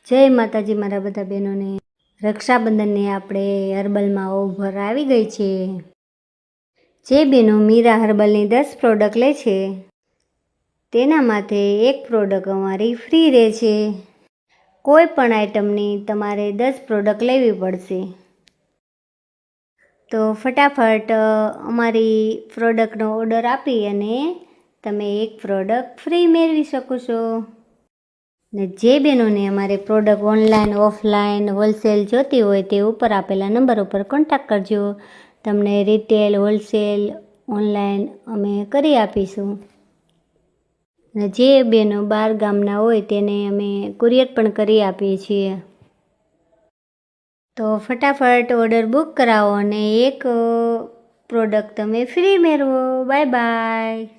જય માતાજી મારા બધા બહેનોને। રક્ષાબંધનની આપણે હર્બલમાં ઓફર આવી ગઈ છે। જે બહેનો મીરા હર્બલની 10 પ્રોડક્ટ લે છે તેના માથે એક પ્રોડક્ટ અમારી ફ્રી રહે છે। કોઈ પણ આઇટમની તમારે 10 પ્રોડક્ટ લેવી પડશે। તો ફટાફટ અમારી પ્રોડક્ટનો ઓર્ડર આપી અને તમે એક પ્રોડક્ટ ફ્રી મેળવી શકો છો। ને જે બહેનોને અમારે પ્રોડક્ટ ઓનલાઈન ઓફલાઈન હોલસેલ જોતી હોય તે ઉપર આપેલા નંબર ઉપર કોન્ટેક્ટ કરજો। તમને રિટેલ હોલસેલ ઓનલાઈન અમે કરી આપીશું। ને જે બહેનો બહાર ગામના હોય તેને અમે કુરિયર પણ કરી આપીએ છીએ। તો ફટાફટ ઓર્ડર બુક કરાવો અને એક પ્રોડક્ટ તમે ફ્રી મેળવો। Bye bye.